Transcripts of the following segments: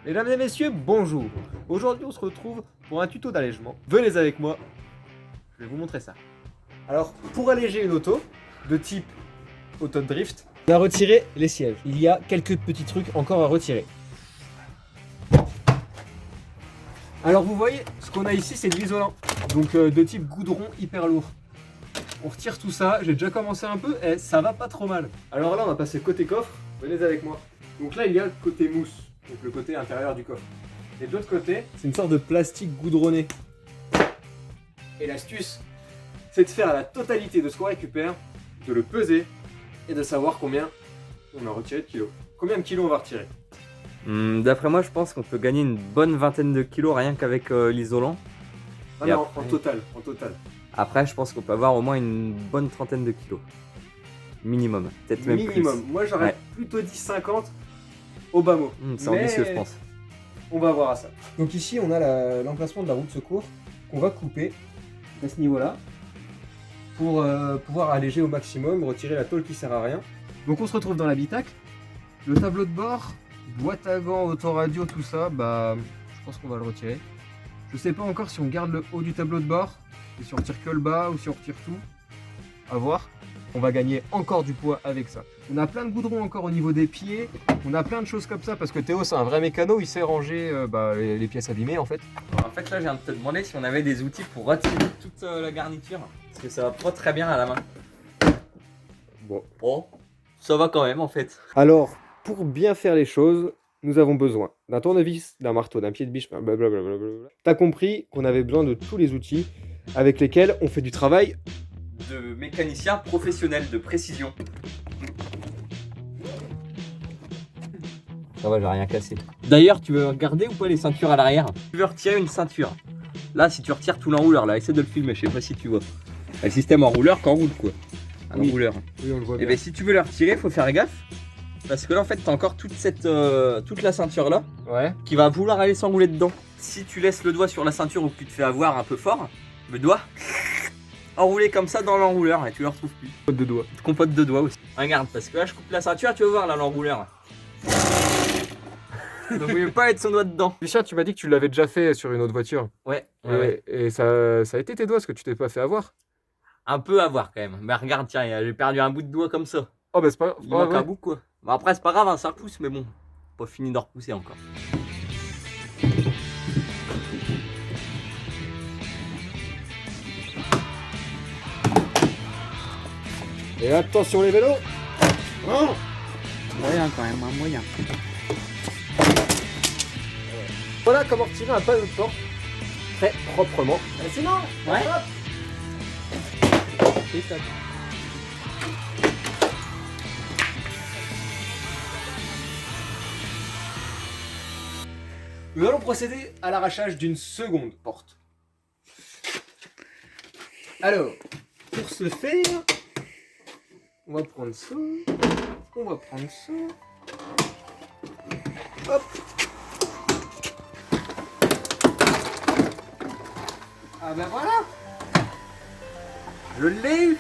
Mesdames et messieurs, bonjour. Aujourd'hui on se retrouve pour un tuto d'allègement. Venez avec moi, je vais vous montrer ça. Alors pour alléger une auto de type auto de drift, on a retiré les sièges. Il y a quelques petits trucs encore à retirer. Alors vous voyez, ce qu'on a ici c'est de l'isolant, donc de type goudron hyper lourd. On retire tout ça, j'ai déjà commencé un peu et ça va pas trop mal. Alors là on va passer côté coffre, venez avec moi. Donc là il y a le côté mousse, donc le côté intérieur du coffre. Et de l'autre côté, c'est une sorte de plastique goudronné. Et l'astuce, c'est de faire la totalité de ce qu'on récupère, de le peser et de savoir combien on a retiré de kilos. Combien de kilos on va retirer? D'après moi, je pense qu'on peut gagner une bonne vingtaine de kilos rien qu'avec l'isolant. Ah Et non, après- en total, en total. Après, je pense qu'on peut avoir au moins une bonne trentaine de kilos. Minimum, peut-être même Minimum. Moi j'aurais Ouais. plutôt dit 50 au bas mot. plus. C'est Mais ambitieux, je pense. On va voir à ça. Donc ici on a l'emplacement de la roue de secours qu'on va couper à ce niveau-là pour pouvoir alléger au maximum, retirer la tôle qui sert à rien. Donc on se retrouve dans l'habitacle. Le tableau de bord, boîte à gants, autoradio, tout ça, bah je pense qu'on va le retirer. Je sais pas encore si on garde le haut du tableau de bord, et si on retire que le bas ou si on retire tout. À voir. On va gagner encore du poids avec ça. On a plein de goudron encore au niveau des pieds. On a plein de choses comme ça parce que Théo c'est un vrai mécano, il sait ranger les pièces abîmées en fait. En fait, là, je viens de te demander si on avait des outils pour retirer toute la garniture. Parce que ça va pas très bien à la main. Bon, ça va quand même en fait. Alors, pour bien faire les choses, nous avons besoin d'un tournevis, d'un marteau, d'un pied de biche, blablabla. T'as compris qu'on avait besoin de tous les outils avec lesquels on fait du travail. De mécanicien professionnel de précision. Ça va, j'ai rien cassé. D'ailleurs, tu veux regarder ou pas les ceintures à l'arrière? Tu veux retirer une ceinture. Là, si tu retires tout l'enrouleur, là, essaie de le filmer, je sais pas si tu vois. Le système enrouleur qu'enroule quoi. Un Oui. enrouleur. Oui, on le voit Et bien, si tu veux le retirer, faut faire gaffe. Parce que là, en fait, t'as encore toute la ceinture là Ouais. qui va vouloir aller s'enrouler dedans. Si tu laisses le doigt sur la ceinture ou que tu te fais avoir un peu fort, le doigt enroulé comme ça dans l'enrouleur et tu le retrouves plus. Faute de doigts. Compote de doigts aussi. Regarde, parce que là je coupe la ceinture, tu vas voir là l'enrouleur. Donc il ne pas être son doigt dedans. Lucien, tu m'as dit que tu l'avais déjà fait sur une autre voiture. Ouais, ouais. Et ça a été tes doigts, parce que tu t'es pas fait avoir. Un peu à voir quand même. Mais regarde, tiens, j'ai perdu un bout de doigt comme ça. Oh bah c'est pas Il grave. manque un bout quoi. Bon, après c'est pas grave, hein, ça repousse, mais bon, pas fini de repousser encore. Et attention les vélos. Oh Moyen quand même, un moyen. Voilà comment retirer un panneau de porte très proprement. Sinon, Ouais. hop. Et top. Nous allons procéder à l'arrachage d'une seconde porte. Alors, pour ce faire, on va prendre ça, on va prendre ça, hop. Ah ben voilà, je l'ai eu.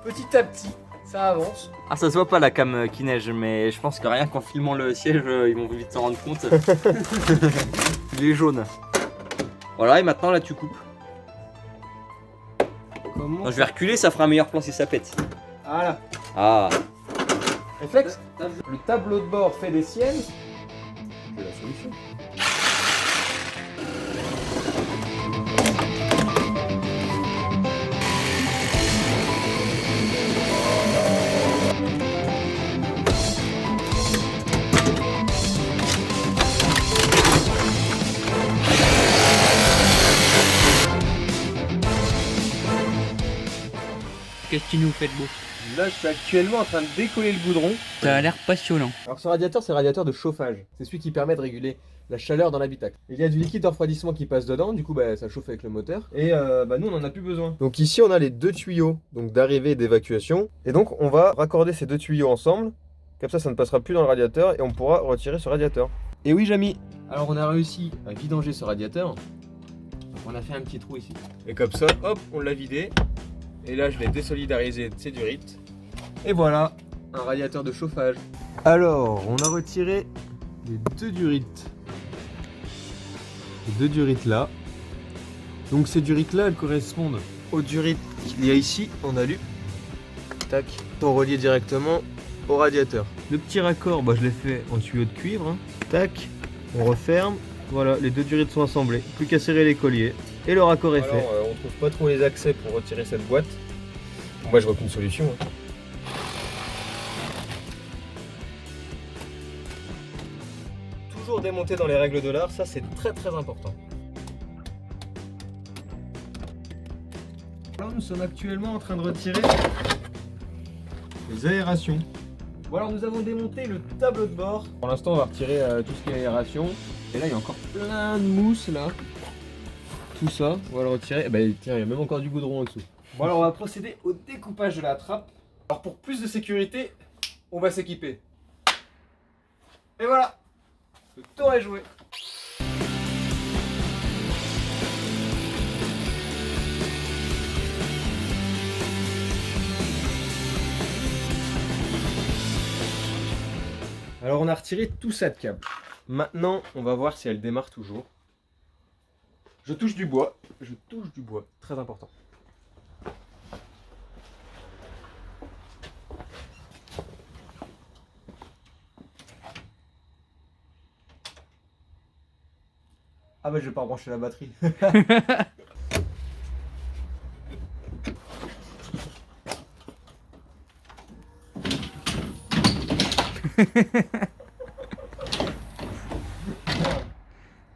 Petit à petit, ça avance. Ah, ça se voit pas la cam qui neige, mais je pense que rien qu'en filmant le siège, ils vont vite s'en rendre compte. Il est jaune. Voilà, et maintenant là tu coupes. Comment Non, je vais reculer, ça fera un meilleur plan si ça pète. Voilà. Ah, Réflexe. Le tableau de bord fait des siennes. J'ai la solution. Qu'est-ce que tu nous fais de beau? Là, je suis actuellement en train de décoller le goudron. Ça a l'air passionnant. Alors ce radiateur, c'est le radiateur de chauffage. C'est celui qui permet de réguler la chaleur dans l'habitacle. Il y a du liquide de refroidissement qui passe dedans, du coup ça chauffe avec le moteur. Et nous on en a plus besoin. Donc ici on a les deux tuyaux donc d'arrivée et d'évacuation. Et donc on va raccorder ces deux tuyaux ensemble. Comme ça ne passera plus dans le radiateur et on pourra retirer ce radiateur. Et oui Jamy, alors on a réussi à vidanger ce radiateur. On a fait un petit trou ici. Et comme ça, hop, on l'a vidé. Et là je l'ai désolidarisé de sédurite. Et voilà, un radiateur de chauffage. Alors, on a retiré les deux durites. Les deux durites là. Donc ces durites là, elles correspondent aux durites qu'il y a ici en alu. Tac, sont reliées directement au radiateur. Le petit raccord, je l'ai fait en tuyau de cuivre. Hein. Tac, on referme. Voilà, les deux durites sont assemblées. Plus qu'à serrer les colliers. Et le raccord est fait. On trouve pas trop les accès pour retirer cette boîte. Moi je vois qu'une solution. Hein. Toujours démonter dans les règles de l'art, ça c'est très très important. Alors nous sommes actuellement en train de retirer les aérations. Bon alors nous avons démonté le tableau de bord. Pour l'instant on va retirer tout ce qui est aération. Et là il y a encore plein de mousse là. Tout ça, on va le retirer. Tiens, il y a même encore du goudron en dessous. Bon alors on va procéder au découpage de la trappe. Alors pour plus de sécurité, on va s'équiper. Et voilà, le tour est joué. Alors on a retiré tout ça de câble. Maintenant, on va voir si elle démarre toujours. Je touche du bois, très important. Ah je vais pas brancher la batterie.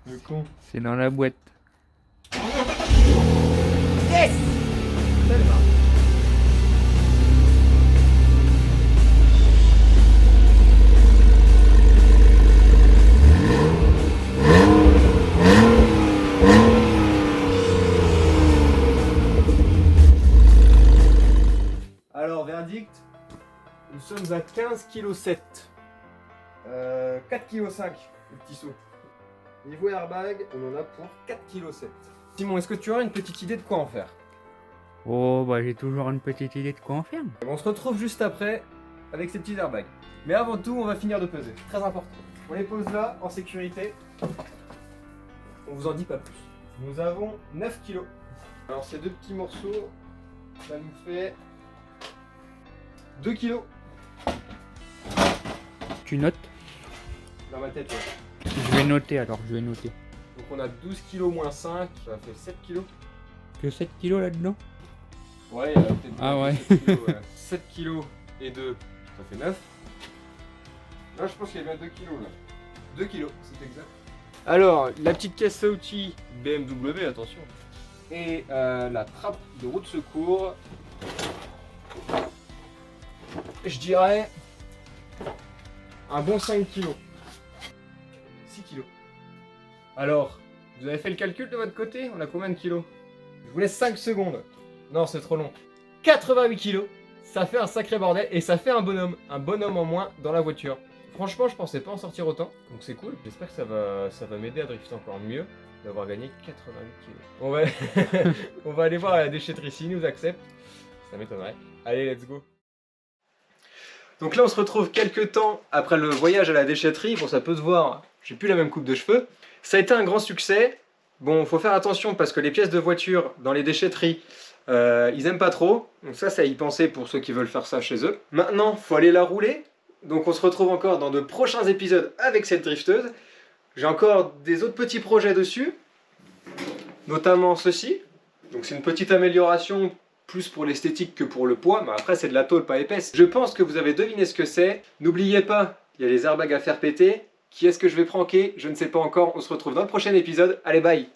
Le con. C'est dans la boîte. Yes! Ça démarre. Alors, verdict, nous sommes à 15,7 kg. 4,5 kg le petit saut. Niveau airbag, on en a pour 4,7 kg. Simon, est-ce que tu as une petite idée de quoi en faire? Oh, j'ai toujours une petite idée de quoi en faire. On se retrouve juste après avec ces petits airbags. Mais avant tout, on va finir de peser. Très important. On les pose là, en sécurité. On vous en dit pas plus. Nous avons 9 kg. Alors ces deux petits morceaux, ça nous fait 2 kg. Tu notes? Dans ma tête, ouais. Je vais noter alors, je vais noter. Donc on a 12 kg moins 5, ça fait 7 kg. Que 7 kilos là-dedans? Ouais, il y a peut-être Ah ouais. 7 kg, ouais. 7 kg et 2, ça fait 9. Là, je pense qu'il y a bien 2 kg là. 2 kg, c'est exact. Alors, la petite caisse à outils BMW, attention. Et la trappe de roue de secours. Je dirais un bon 5 kg. 6 kg. Alors, vous avez fait le calcul de votre côté? On a combien de kilos? Je vous laisse 5 secondes. Non, c'est trop long. 88 kilos. Ça fait un sacré bordel et ça fait un bonhomme en moins dans la voiture. Franchement, je pensais pas en sortir autant, donc c'est cool. J'espère que ça va m'aider à drifter encore mieux d'avoir gagné 88 kilos. On va aller voir à la déchetterie s'ils nous acceptent. Ça m'étonnerait. Allez, let's go. Donc là, on se retrouve quelques temps après le voyage à la déchetterie. Bon, ça peut se voir, j'ai plus la même coupe de cheveux. Ça a été un grand succès. Bon, faut faire attention parce que les pièces de voiture dans les déchetteries, ils aiment pas trop. Donc ça à y penser pour ceux qui veulent faire ça chez eux. Maintenant, faut aller la rouler. Donc on se retrouve encore dans de prochains épisodes avec cette drifteuse. J'ai encore des autres petits projets dessus. Notamment ceci. Donc c'est une petite amélioration plus pour l'esthétique que pour le poids. Mais après c'est de la tôle pas épaisse. Je pense que vous avez deviné ce que c'est. N'oubliez pas, il y a les airbags à faire péter. Qui est-ce que je vais pranker? Je ne sais pas encore. On se retrouve dans le prochain épisode. Allez, bye!